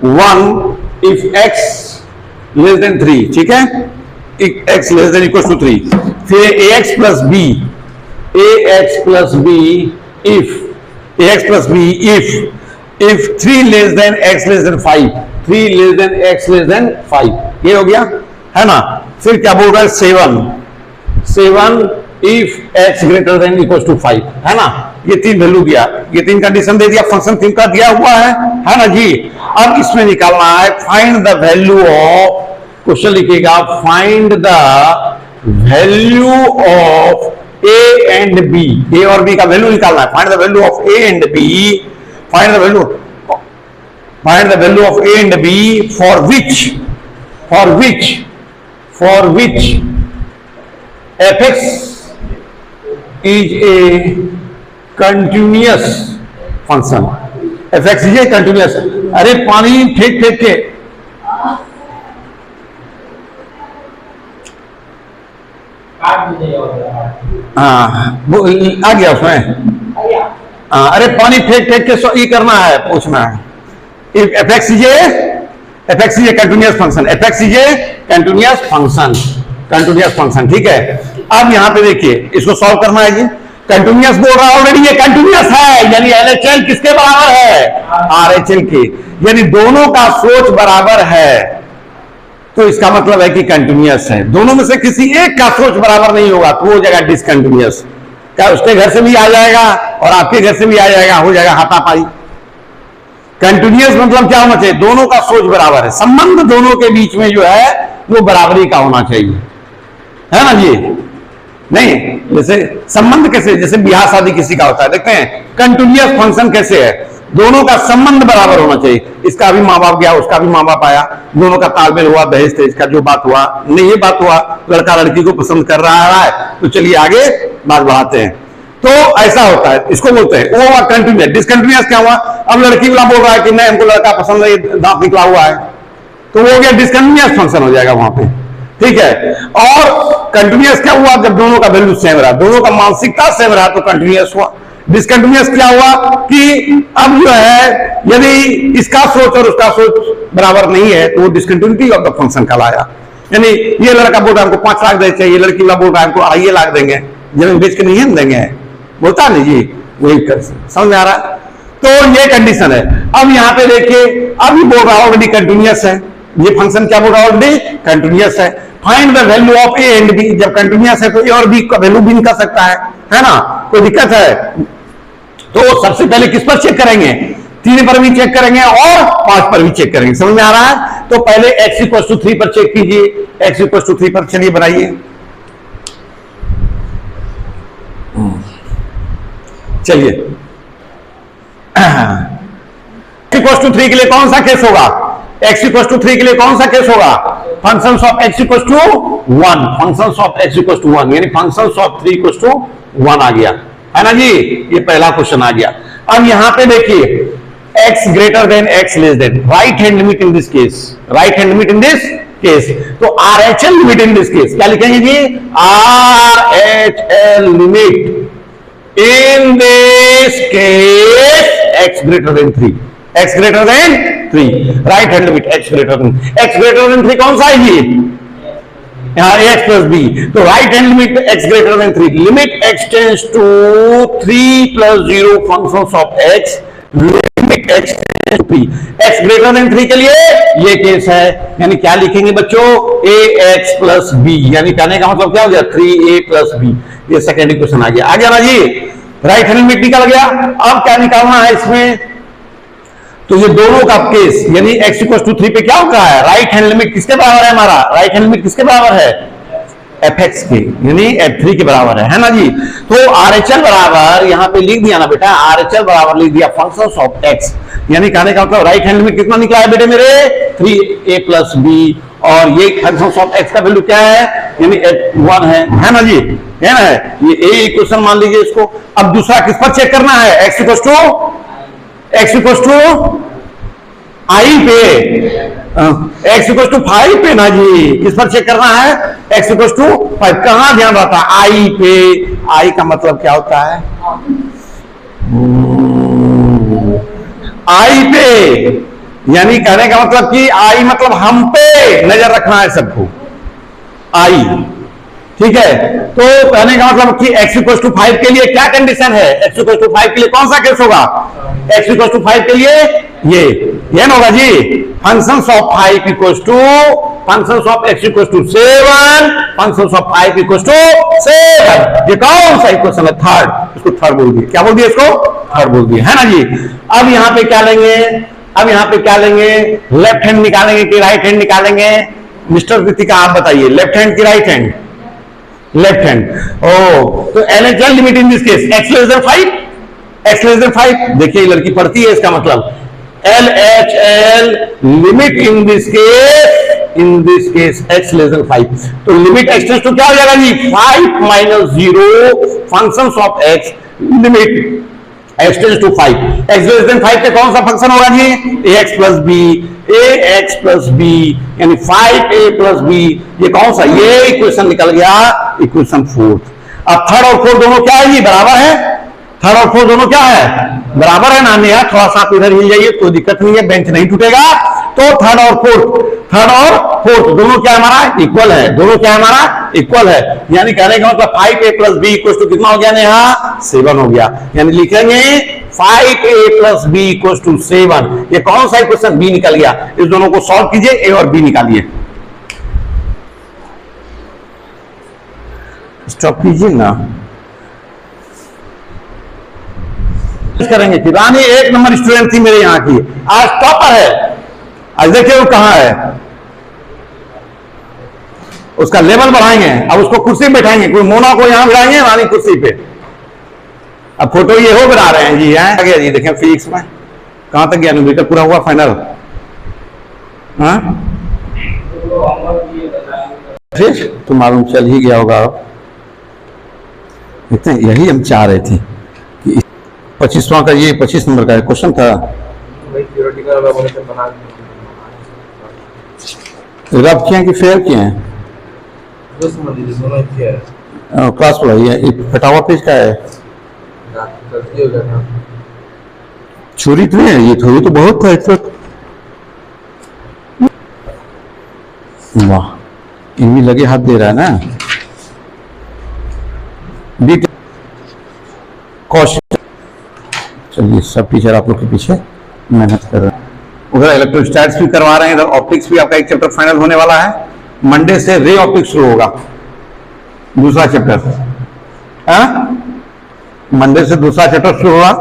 1 if x less then 3, ठीक है, x less than equal to 3, फिर ax plus B if 3 less than x less than 5, 3 less than x less than 5, ये हो गया है ना। फिर क्या बोल रहा है 7 if x greater than equal to 5, है ना। ये 3 वैल्यू दिया, ये 3 कंडीशन दे दिया, फंक्शन 3 का दिया हुआ है ना जी। अब इसमें निकालना है find the value of, question लिखिएगा find the value of a and b, a और b का वैल्यू निकालना है। Find the value of a and b, find the value of a and b for which fx is a continuous function, fx is a continuous। अरे पानी फेंक के आ गया उसमें, अरे पानी फेंक के ये करना है, पूछना है। fx is a continuous function, fx is a continuous function, ठीक है। अब यहां पे देखिए इसको सॉल्व करना है जी। कंटिन्यूअस बोल रहा है ऑलरेडी, ये कंटिन्यूअस है, यानी LHL किसके बराबर है, RHL के, यानी दोनों का सोच बराबर है, तो इसका मतलब है कि कंटिन्यूअस है। दोनों में से किसी एक का सोच बराबर नहीं होगा तो हो जाएगा डिसकंटिन्यूअस। क्या उसके घर से भी आ जाएगा और आपके घर से भी आ जाएगा, हो जाएगा हाथापाई। कंटिन्यूअस मतलब क्या होना चाहिए, दोनों का सोच बराबर है, संबंध दोनों के बीच में जो है वो बराबरी का होना चाहिए, है ना जी। नहीं जैसे संबंध कैसे, जैसे ब्याह शादी किसी का होता है, देखते हैं कंटिन्यूअस फंक्शन कैसे है, दोनों का संबंध बराबर होना चाहिए। इसका भी माँ बाप गया, उसका भी माँ बाप आया, दोनों का तालमेल हुआ, दहेज तेज का जो बात हुआ, नहीं ये बात हुआ, लड़का लड़की को पसंद कर रहा है, तो चलिए आगे बात बढ़ाते हैं। तो ऐसा होता है, इसको बोलते हैं वो कंटिन्यूअस। डिसकंटिन्यूअस क्या हुआ, अब लड़की वाला बोल रहा है कि नहीं हमको लड़का पसंद है, दांत निकला हुआ है, तो वो हो गया डिसकंटिन्यूअस फंक्शन हो जाएगा वहां पे, ठीक है। और कंटिन्यूअस क्या हुआ, जब दोनों का वैल्यू सेम रहा, दोनों का मानसिकता सेम रहा तो कंटिन्यूअस हुआ। डिसकंटिन्यूअस क्या हुआ कि अब जो है यदि इसका सोच और उसका सोच बराबर नहीं है तो वो डिसकंटिन्यूटी ऑफ द फंक्शन कहलाया। यानी ये लड़का बोल रहा है हमको 5 लाख दे चाहिए, लड़की वाला बोल रहा है हमको 2.5 लाख देंगे, जमीन बेच के नहीं हम देंगे, बोलता नहीं जी, वही कर समझ में आ रहा है। तो ये कंडीशन है। अब यहां पे देखिए, अभी बोल रहा है ऑलरेडी कंटिन्यूअस है, ये फंक्शन क्या बोल रहा है ऑलरेडी कंटिन्यूअस है। Find the value of A and B, जब कंटिन्यूअस है तो ए और बी का वैल्यू भी निकल सकता है ना, कोई दिक्कत है। तो सबसे पहले किस पर चेक करेंगे, 3 पर भी चेक करेंगे और 5 पर भी चेक करेंगे, समझ में आ रहा है। तो पहले x = 3 पर चेक कीजिए, x = 3 पर चलिए बनाइए, चलिए x = 3 के लिए कौन सा केस होगा, x = 3 के लिए कौन सा केस होगा, functions of x = 1, functions of x = 1, यानी फंक्शंस ऑफ 3 = 1 आ गया, है ना जी। ये पहला क्वेश्चन आ गया। अब यहां पे देखिए x greater then x less then, right hand limit in this case, right hand limit in this case, तो RHL limit in this case क्या लिखेंगे जी, RHL limit in this case x greater than 3, x greater than 3, right hand limit x greater than 3 कौन सा है जी, यहाँ x + b, तो right hand limit x greater than 3, limit x tends to 3 + 0 functions of x, limit x tends to 3, x greater than 3 के लिए ये case है, यानी क्या लिखेंगे बच्चों, ax + b, यानी कहने का मतलब क्या हो गया 3a + b। ये सेकेंड इक्वेशन आ गया ना जी, राइट हैंड लिमिट निकल गया। अब क्या निकालना है इसमें, तो ये दोनों का केस, यानी x = 3 पे क्या होता है, राइट हैंड लिमिट किसके बराबर है, हमारा राइट हैंड लिमिट किसके बराबर है, fx के, यानी f3 के बराबर है ना जी। तो RHL बराबर यहां पे लिख दिया ना बेटा, RHL बराबर लिख दिया फंक्शंस ऑफ x, यानी कहने का मतलब राइट हैंड लिमिट कितना निकला है बेटे मेरे, 3a + b, और ये फंक्शंस ऑफ x का वैल्यू क्या है, यानी 1 है ना जी, है ना, ये a इक्वेशन मान लीजिए इसको। अब दूसरा किस पर चेक करना है, x = I पे, x = 5 पे ना जी, किस पर चेक करना है, x = 5, कहां ध्यान रहता है, I पे, I का मतलब क्या होता है, I पे, यानी कहने का मतलब कि आई मतलब हम पे नजर रखना है सबको, आई, ठीक है। तो कहने का मतलब कि x इक्वल टू 5 के लिए क्या कंडीशन है, x इक्वल टू 5 के लिए कौन सा केस होगा, x इक्वल टू 5 के लिए ये ना होगा जी, functions of 5 equal to functions of x equal to 7, functions of 5 equal to 7। ये कौन सा इक्वेशन है, थर्ड, इसको थर्ड बोल दिए, क्या बोल दिया इसको, थर्ड बोल दिया, है ना जी। अब यहां पे क्या लेंगे, अब यहां पे क्या लेंगे, लेफ्ट हैंड निकालेंगे कि राइट हैंड निकालेंगे, मिस्टर कृतिका आप बताइए, लेफ्ट हैंड की राइट हैंड, लेफ्ट हैंड। ओ तो LHL limit in this case x less than 5, x less than 5, देखिए लड़की पढ़ती है, इसका मतलब LHL limit in this case x less than 5, तो लिमिट x टेंड्स टू क्या हो जाएगा जी, 5 minus 0 functions of x, limit x tends to 5, x less than 5 पे कौन सा फंक्शन होगा जी, ax plus B, ax plus B, यानी 5a प्लस बी, ये कौन सा, ये इक्वेशन निकल गया, इक्वेशन 4। अब थर्ड और फोर्थ दोनों क्या है जी, बराबर है, थर्ड और फोर्थ दोनों क्या है, बराबर है ना, यार थोड़ा सा इधर हिल जाइए, कोई दिक्कत नहीं है, बेंच नहीं टूटेगा। तो थर्ड और फोर्थ दोनों क्या हमारा इक्वल है, दोनों क्या हमारा इक्वल है, यानी कहने का मतलब 5a plus B equal to कितना हो गया, यहाँ 7 हो गया, यानी लिखेंगे 5a plus B equal to 7। ये कौन सा इक्वेशन, बी निकल गया। इस दोनों को सॉल्व कीजिए, ए और बी निकालिए, स्टॉप कीजिए ना, करेंगे कि रानी 1 नंबर स्टूडेंट थी मेरे यहाँ की, आज टॉपर है, आज देखिए वो कहां है, उसका लेवल बढ़ाएंगे, अब उसको कुर्सी में बैठाएंगे, कोई मोना को यहां बिठाएंगे, रानी कुर्सी पे। अब फोटो ये हो बना रहे हैं जी, है गया जी, देखें फिजिक्स में कहां तक गया, न्यूमेरिकल पूरा हुआ फाइनल, हाँ तो मालूम चल ही गया होगा। इतने यही हम चाह रहे थे कि 25वां का, ये 25 नंबर का क्वेश्चन था, रब किए कि फेयर किए हैं, क्लास पढ़ाई है, फटा हुआ पेज का है, चोरी तो नहीं है, ये थोड़ी तो बहुत था इतना, वाह इनमें लगे हाथ दे रहा है ना, कौशल, चलिए सब टीचर आप लोग के पीछे मेहनत कर रहे हैं, उधर इलेक्ट्रोस्टैटिक्स भी करवा रहे हैं, इधर ऑप्टिक्स भी आपका एक चैप्टर फाइनल होने वाला है, मंडे से रे ऑप्टिक्स शुरू होगा, दूसरा चैप्टर, हाँ मंडे से दूसरा चैप्टर शुरू हुआ।